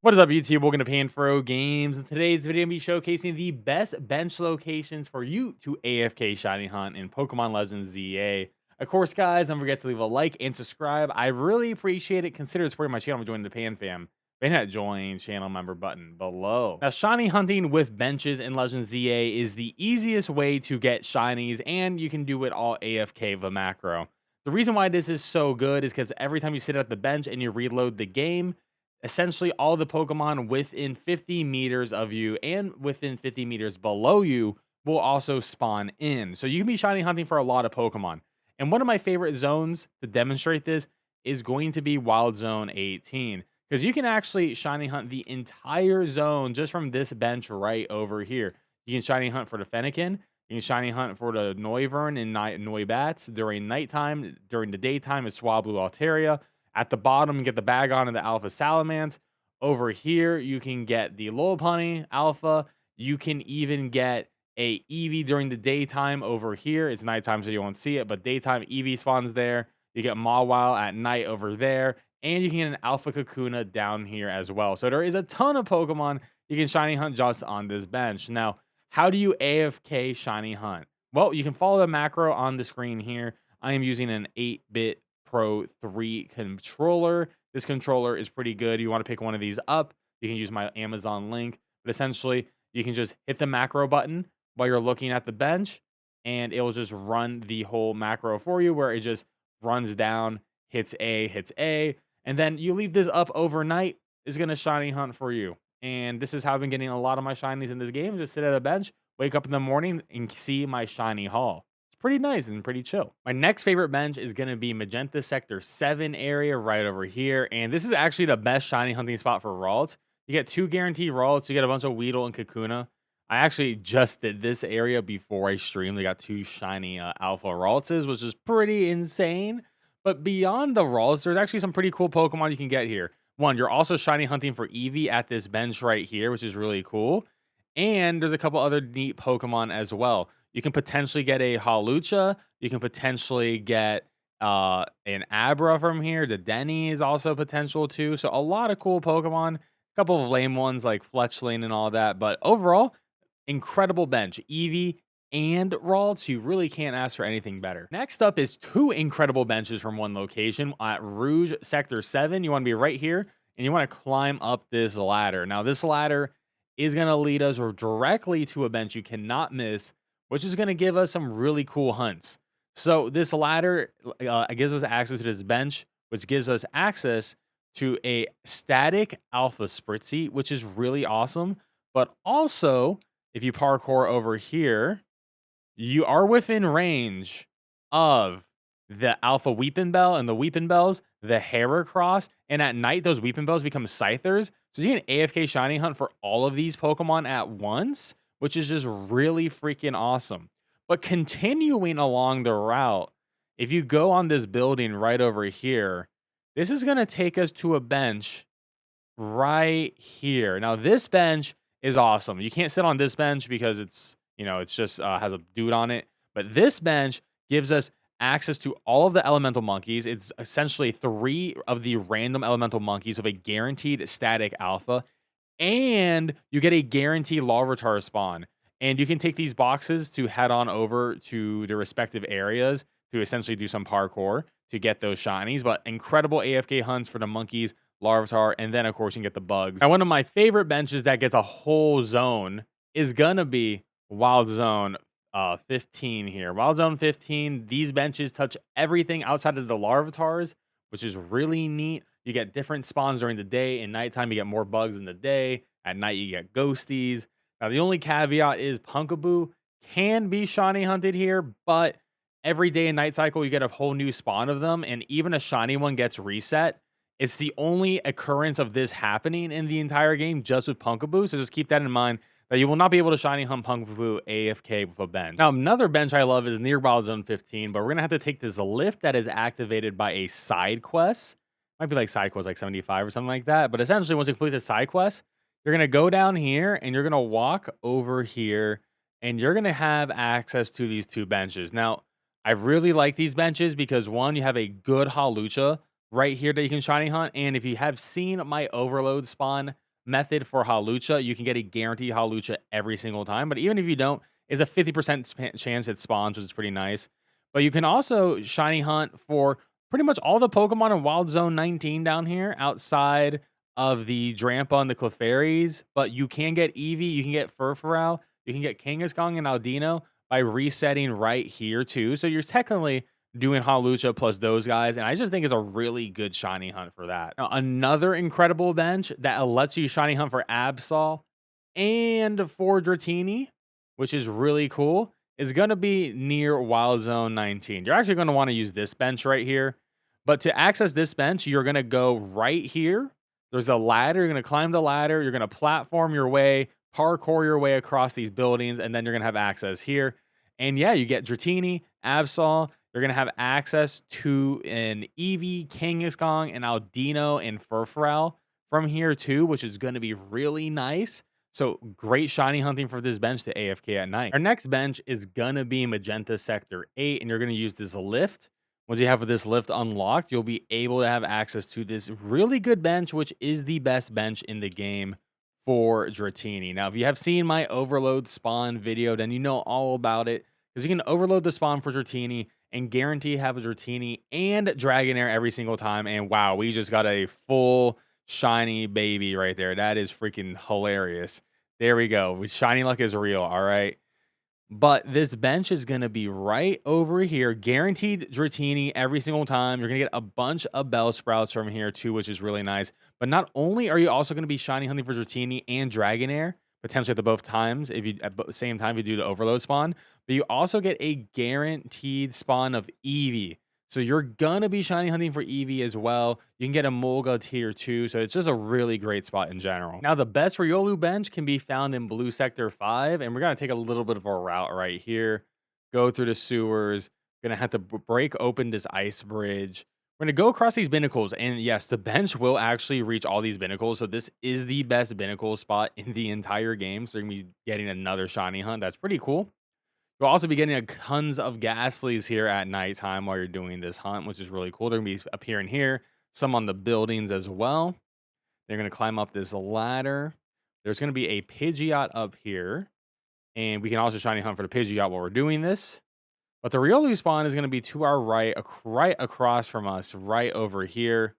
What is up, YouTube? Welcome to PanFro Games. In today's video, I'm going to be showcasing the best bench locations for you to AFK shiny hunt in Pokemon Legends ZA. Of course, guys, don't forget to leave a like and subscribe. I really appreciate it. Consider supporting my channel by joining the Pan Fam. Hit that join channel member button below. Now, shiny hunting with benches in Legends ZA is the easiest way to get shinies, and you can do it all AFK of a macro. The reason why this is so good is because every time you sit at the bench and you reload the game, essentially all the Pokemon within 50 meters of you and within 50 meters below you will also spawn in. So you can be shiny hunting for a lot of Pokemon. And one of my favorite zones to demonstrate this is going to be Wildzone 18. Because you can actually shiny hunt the entire zone just from this bench right over here. You can shiny hunt for the Fennekin. You can shiny hunt for the Noivern and Noibats during nighttime. During the daytime, it's Swablu Altaria. At the bottom, you get the Bagon and the Alpha Salamence. Over here, you can get the Lopunny Alpha. You can even get a Eevee during the daytime over here. It's nighttime, so you won't see it, but daytime Eevee spawns there. You get Mawile at night over there. And you can get an Alpha Kakuna down here as well. So there is a ton of Pokemon you can shiny hunt just on this bench. Now, how do you AFK shiny hunt? Well, you can follow the macro on the screen here. I am using an 8-bit Pro 3 controller. This controller is pretty good. You want to pick one of these up, you can use my Amazon link. But essentially, you can just hit the macro button while you're looking at the bench, and it will just run the whole macro for you, where it just runs down, hits A, and then you leave this up overnight. It's going to shiny hunt for you. And this is how I've been getting a lot of my shinies in this game. Just sit at a bench, wake up in the morning, and see my shiny haul. Pretty nice and pretty chill. My next favorite bench is going to be Magenta Sector 7 area right over here. And this is actually the best shiny hunting spot for Ralts. You get 2 guaranteed Ralts. You get a bunch of Weedle and Kakuna. I actually just did this area before I streamed. They got 2 shiny Alpha Raltses, which is pretty insane. But beyond the Ralts, there's actually some pretty cool Pokemon you can get here. One, you're also shiny hunting for Eevee at this bench right here, which is really cool. And there's a couple other neat Pokemon as well. You can potentially get a Hawlucha. You can potentially get an Abra from here. The Dratini is also potential too. So a lot of cool Pokemon. A couple of lame ones like Fletchling and all that. But overall, incredible bench. Eevee and Ralts. You really can't ask for anything better. Next up is 2 incredible benches from one location. At Rouge Sector 7, you want to be right here. And you want to climb up this ladder. Now, this ladder is going to lead us directly to a bench you cannot miss, which is going to give us some really cool hunts. So this ladder gives us access to this bench, which gives us access to a static Alpha Spritzy, which is really awesome. But also, if you parkour over here, you are within range of the Alpha Weepinbell and the Weepinbells, the Heracross, and at night, those Weepinbells become Scythers. So you can AFK Shiny Hunt for all of these Pokemon at once, which is just really freaking awesome. But continuing along the route, if you go on this building right over here, this is going to take us to a bench right here. Now, this bench is awesome. You can't sit on this bench because it's, it's just has a dude on it. But this bench gives us access to all of the elemental monkeys. It's essentially 3 of the random elemental monkeys with a guaranteed static alpha. And you get a guaranteed Larvitar spawn. And you can take these boxes to head on over to the respective areas to essentially do some parkour to get those shinies. But incredible AFK hunts for the monkeys, Larvitar, and then, of course, you can get the bugs. Now, one of my favorite benches that gets a whole zone is going to be Wild Zone 15 here. Wild Zone 15, these benches touch everything outside of the Larvitars, which is really neat. You get different spawns during the day. In nighttime, you get more bugs in the day. At night, you get ghosties. Now, the only caveat is Pumpkaboo can be shiny hunted here, but every day and night cycle, you get a whole new spawn of them, and even a shiny one gets reset. It's the only occurrence of this happening in the entire game, just with Pumpkaboo, so just keep that in mind, that you will not be able to shiny hunt Pumpkaboo AFK with a bench. Now, another bench I love is near Wild Zone 15, but we're going to have to take this lift that is activated by a side quest. Might be like side quest like 75 or something like that. But essentially, once you complete the side quest, you're going to go down here and you're going to walk over here and you're going to have access to these 2 benches. Now, I really like these benches because, one, you have a good Hawlucha right here that you can shiny hunt. And if you have seen my overload spawn method for Hawlucha, you can get a guaranteed Hawlucha every single time. But even if you don't, it's a 50% chance it spawns, which is pretty nice. But you can also shiny hunt for pretty much all the Pokemon in Wild Zone 19 down here outside of the Drampa and the Clefairies. But you can get Eevee, you can get Furfurou, you can get Kangaskhan and Aldino by resetting right here too. So you're technically doing Hawlucha plus those guys, and I just think it's a really good shiny hunt for that. Now, another incredible bench that lets you shiny hunt for Absol and for Dratini, which is really cool, is going to be near Wild Zone 19. You're actually going to want to use this bench right here. But to access this bench, you're going to go right here. There's a ladder. You're going to climb the ladder. You're going to platform your way, parkour your way across these buildings, and then you're going to have access here. And yeah, you get Dratini, Absol. You're going to have access to an Eevee, Kangaskhan, and Aldino and Furfurou from here too, which is going to be really nice. So great shiny hunting for this bench to AFK at night. Our next bench is going to be Magenta Sector 8, and you're going to use this lift. Once you have this lift unlocked, you'll be able to have access to this really good bench, which is the best bench in the game for Dratini. Now, if you have seen my overload spawn video, then you know all about it, because you can overload the spawn for Dratini and guarantee have a Dratini and Dragonair every single time. And wow, we just got a full shiny baby right there. That is freaking hilarious. There we go. Shiny luck is real. All right. But this bench is going to be right over here. Guaranteed Dratini every single time. You're going to get a bunch of Bellsprouts from here too, which is really nice. But not only are you also going to be shiny hunting for Dratini and Dragonair, potentially at the both times, if you at the same time you do the overload spawn, but you also get a guaranteed spawn of Eevee. So you're gonna be shiny hunting for Eevee as well. You can get a Mulga tier 2, so it's just a really great spot in general. Now the best Riolu bench can be found in Blue Sector 5, and we're gonna take a little bit of a route right here, go through the sewers, gonna have to break open this ice bridge. We're gonna go across these binnacles, and yes, the bench will actually reach all these binnacles. So this is the best binnacle spot in the entire game. So you're gonna be getting another shiny hunt. That's pretty cool. You'll also be getting tons of Ghastlies here at nighttime while you're doing this hunt, which is really cool. They're gonna be appearing here, some on the buildings as well. They're gonna climb up this ladder. There's gonna be a Pidgeot up here, and we can also shiny hunt for the Pidgeot while we're doing this. But the Riolu spawn is going to be to our right, right across from us, right over here.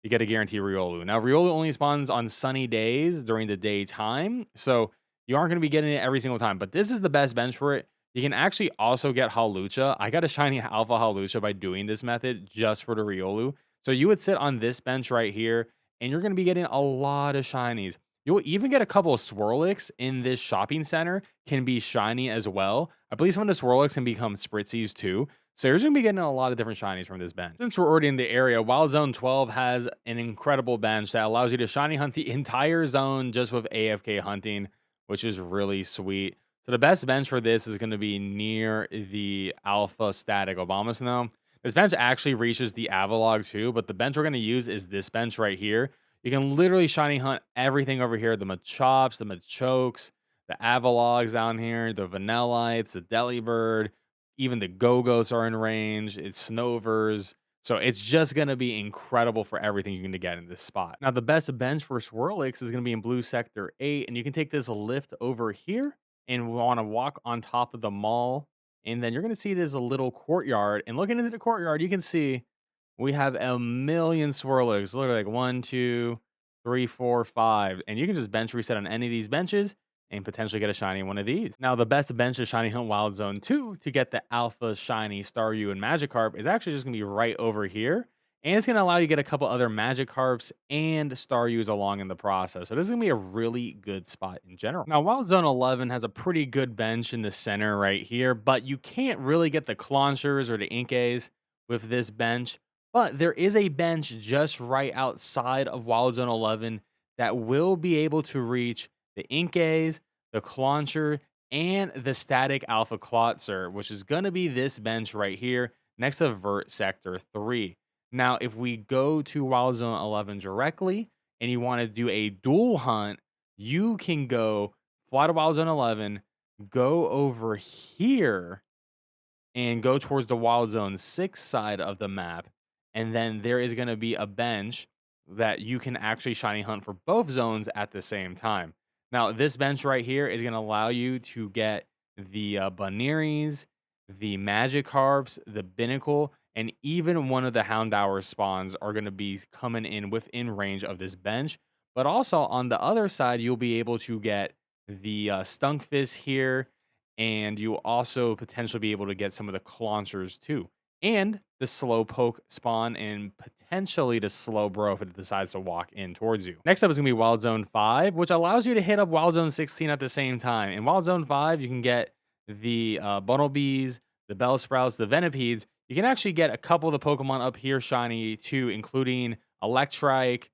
You get a guarantee Riolu. Now, Riolu only spawns on sunny days during the daytime, so you aren't going to be getting it every single time. But this is the best bench for it. You can actually also get Hawlucha. I got a shiny Alpha Hawlucha by doing this method just for the Riolu. So you would sit on this bench right here, and you're going to be getting a lot of shinies. You'll even get a couple of Swirlix in this shopping center, can be shiny as well. I believe some of the Swirlix can become Spritzies too. So you're going to be getting a lot of different shinies from this bench. Since we're already in the area, Wild Zone 12 has an incredible bench that allows you to shiny hunt the entire zone just with AFK hunting, which is really sweet. So the best bench for this is going to be near the Alpha Static Abomasnow. This bench actually reaches the Avalog too, but the bench we're going to use is this bench right here. You can literally shiny hunt everything over here. The Machops, the Machokes, the Avalogs down here, the Vanillites, the Delibird, even the Go-Go's are in range. It's Snovers. So it's just going to be incredible for everything you're going to get in this spot. Now, the best bench for Swirlix is going to be in Blue Sector 8. And you can take this lift over here and want to walk on top of the mall. And then you're going to see this little courtyard. And looking into the courtyard, you can see we have a million Swirlix. Literally like 1, 2, 3, 4, 5. And you can just bench reset on any of these benches and potentially get a shiny one of these. Now, the best bench to shiny hunt Wild Zone 2 to get the Alpha Shiny Staryu and Magikarp is actually just going to be right over here. And it's going to allow you to get a couple other Magikarps and Staryus along in the process. So this is going to be a really good spot in general. Now, Wild Zone 11 has a pretty good bench in the center right here, but you can't really get the Claunchers or the Inkays with this bench. But there is a bench just right outside of Wild Zone 11 that will be able to reach the Inkays, the Clauncher, and the Static Alpha Klotzer, which is going to be this bench right here next to Vert Sector 3. Now, if we go to Wild Zone 11 directly and you want to do a dual hunt, you can go fly to Wild Zone 11, go over here, and go towards the Wild Zone 6 side of the map. And then there is going to be a bench that you can actually shiny hunt for both zones at the same time. Now, this bench right here is going to allow you to get the Bunearys, the Magikarps, the Binnacle, and even one of the Houndour spawns are going to be coming in within range of this bench. But also on the other side, you'll be able to get the Stunkfist here, and you'll also potentially be able to get some of the Claunchers too, and the Slowpoke spawn, and potentially the Slowbro if it decides to walk in towards you. Next up is going to be Wild Zone 5, which allows you to hit up Wild Zone 16 at the same time. In Wild Zone 5, you can get the Bunnelbees, the Bellsprouts, the Venopedes. You can actually get a couple of the Pokemon up here shiny too, including Electrike.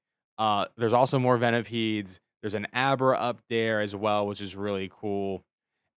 There's also more Venopedes. There's an Abra up there as well, which is really cool.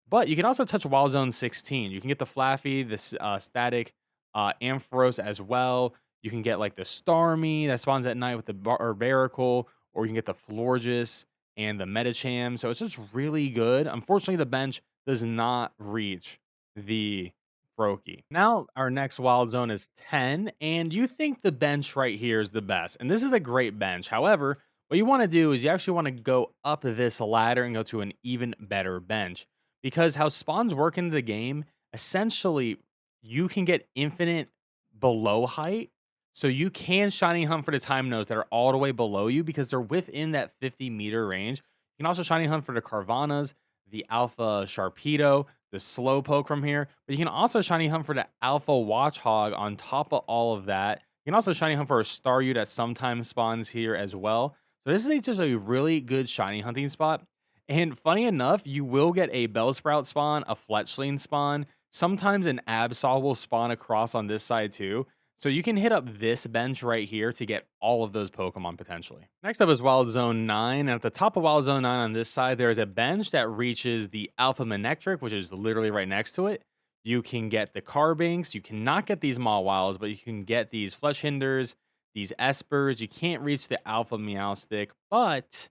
But you can also touch Wild Zone 16. You can get the Flaffy, the static Ampharos as well. You can get like the Starmie that spawns at night with the Baracle, or you can get the Florges and the Metacham. So it's just really good. Unfortunately, the bench does not reach the Froakie. Now, our next Wild Zone is 10, and you think the bench right here is the best. And this is a great bench. However, what you want to do is you actually want to go up this ladder and go to an even better bench. Because how spawns work in the game, essentially, you can get infinite below height. So you can shiny hunt for the time nodes that are all the way below you because they're within that 50-meter range. You can also shiny hunt for the Carvanas, the Alpha Sharpedo, the Slowpoke from here. But you can also shiny hunt for the Alpha Watchhog on top of all of that. You can also shiny hunt for a Staryu that sometimes spawns here as well. So this is just a really good shiny hunting spot. And funny enough, you will get a Bellsprout spawn, a Fletchling spawn. Sometimes an Absol will spawn across on this side too. So you can hit up this bench right here to get all of those Pokemon potentially. Next up is Wild Zone 9. And at the top of Wild Zone 9 on this side, there is a bench that reaches the Alpha Manectric, which is literally right next to it. You can get the Carbinks. You cannot get these Mawwilds, but you can get these Fletchhinders, these Espers. You can't reach the Alpha Meowstic, but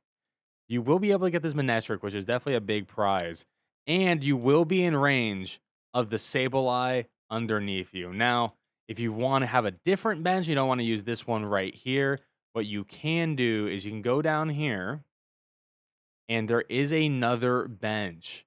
you will be able to get this Manectric, which is definitely a big prize. And you will be in range of the Sableye underneath you. Now, if you want to have a different bench, you don't want to use this one right here. What you can do is you can go down here, and there is another bench.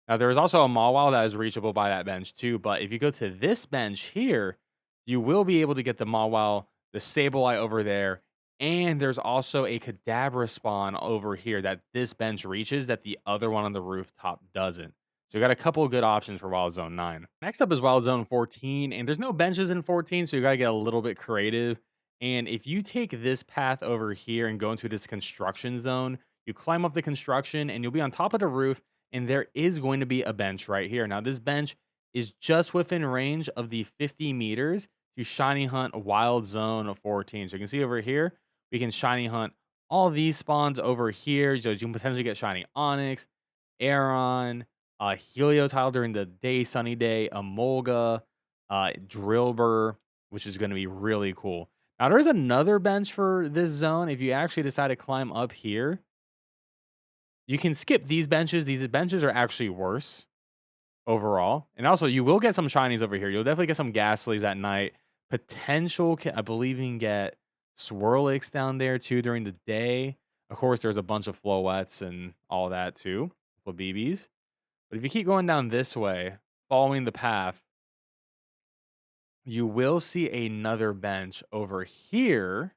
Now, there is also a Mawile that is reachable by that bench too, but if you go to this bench here, you will be able to get the Mawile, the Sableye over there, and there's also a Kadabra spawn over here that this bench reaches that the other one on the rooftop doesn't. So you got a couple of good options for Wild Zone 9. Next up is Wild Zone 14, and there's no benches in 14, so you got to get a little bit creative. And if you take this path over here and go into this construction zone, you climb up the construction and you'll be on top of the roof, and there is going to be a bench right here. Now, this bench is just within range of the 50 meters to shiny hunt Wild Zone 14. So you can see over here, we can shiny hunt all these spawns over here. So you can potentially get shiny Onyx, Aeron, Heliotile during the day, sunny day, Emolga, Drillbur, which is going to be really cool. Now, there's another bench for this zone. If you actually decide to climb up here, you can skip these benches. These benches are actually worse overall. And also, you will get some shinies over here. You'll definitely get some Ghastlies at night. Potential, I believe you can get Swirlix down there too during the day. Of course, there's a bunch of Floettes and all that too, Flabébes. But if you keep going down this way, following the path, you will see another bench over here.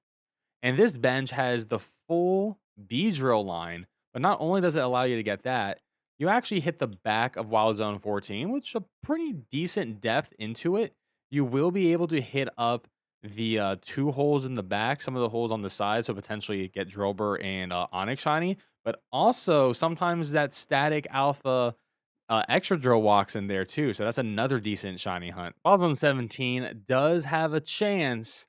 And this bench has the full Beedrill line. But not only does it allow you to get that, you actually hit the back of Wild Zone 14, which is a pretty decent depth into it. You will be able to hit up the 2 holes in the back, some of the holes on the side, so potentially get Drillbur and Onyx shiny. But also, sometimes that static alpha extra drill walks in there too, so that's another decent shiny hunt. Wild Zone 17 does have a chance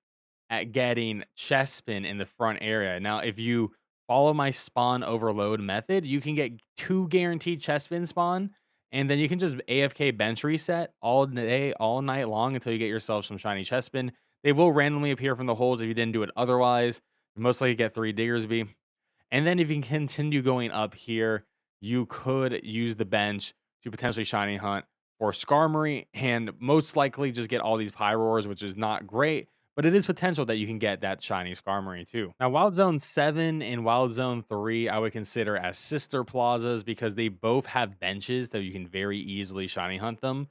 at getting Chespin in the front area. Now, if you follow my spawn overload method, you can get 2 guaranteed Chespin spawn, and then you can just AFK bench reset all day, all night long until you get yourself some shiny Chespin. They will randomly appear from the holes if you didn't do it otherwise. You most likely get 3 Diggersby. And then if you continue going up here, you could use the bench to potentially shiny hunt for Skarmory, and most likely just get all these Pyroars, which is not great. but it is potential that you can get that shiny Skarmory too. Now, Wild Zone 7 and Wild Zone 3, I would consider as sister plazas because they both have benches that you can very easily shiny hunt them.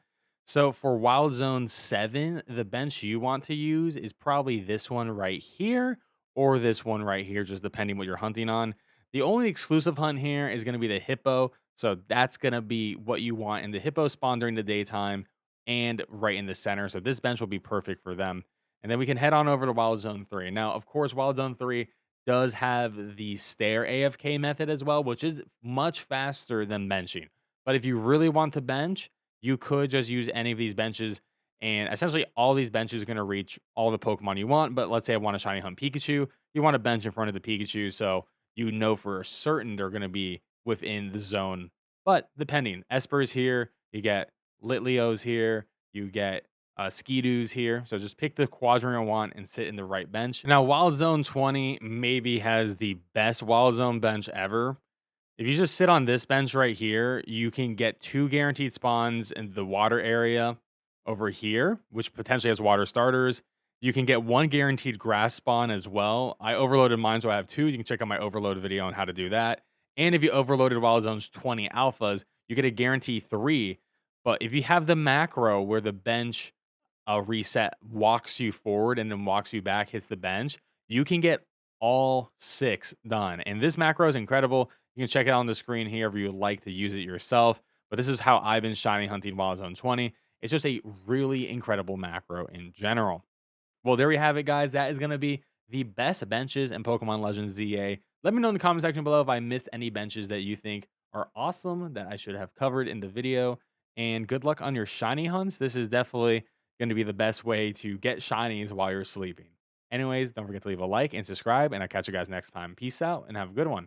So for Wild Zone 7, the bench you want to use is probably this one right here or this one right here, just depending what you're hunting on. The only exclusive hunt here is going to be the hippo. So that's going to be what you want. And the hippo spawn during the daytime and right in the center. So this bench will be perfect for them. And then we can head on over to Wild Zone 3. Now, of course, Wild Zone 3 does have the stair AFK method as well, which is much faster than benching. But if you really want to bench, you could just use any of these benches. And essentially, all these benches are going to reach all the Pokemon you want. But let's say I want to shiny hunt Pikachu. You want to bench in front of the Pikachu. So you know for certain they're going to be within the zone. But depending, Esper's here. You get Litleo's here. You get Skidoos here. So just pick the quadrant you want and sit in the right bench. Now, Wild Zone 20 maybe has the best Wild Zone bench ever. If you just sit on this bench right here, you can get 2 guaranteed spawns in the water area over here, which potentially has water starters. You can get 1 guaranteed grass spawn as well. I overloaded mine, so I have 2. You can check out my overload video on how to do that. And if you overloaded Wild Zones 20 alphas, you get a guarantee 3. But if you have the macro where the bench reset walks you forward and then walks you back, hits the bench, you can get all 6 done. And this macro is incredible. You can check it out on the screen here if you would like to use it yourself. But this is how I've been shiny hunting Wild Zone 20. It's just a really incredible macro in general. Well, there we have it, guys. That is going to be the best benches in Pokemon Legends ZA. Let me know in the comment section below if I missed any benches that you think are awesome that I should have covered in the video. And good luck on your shiny hunts. This is definitely going to be the best way to get shinies while you're sleeping. Anyways, don't forget to leave a like and subscribe, and I'll catch you guys next time. Peace out and have a good one.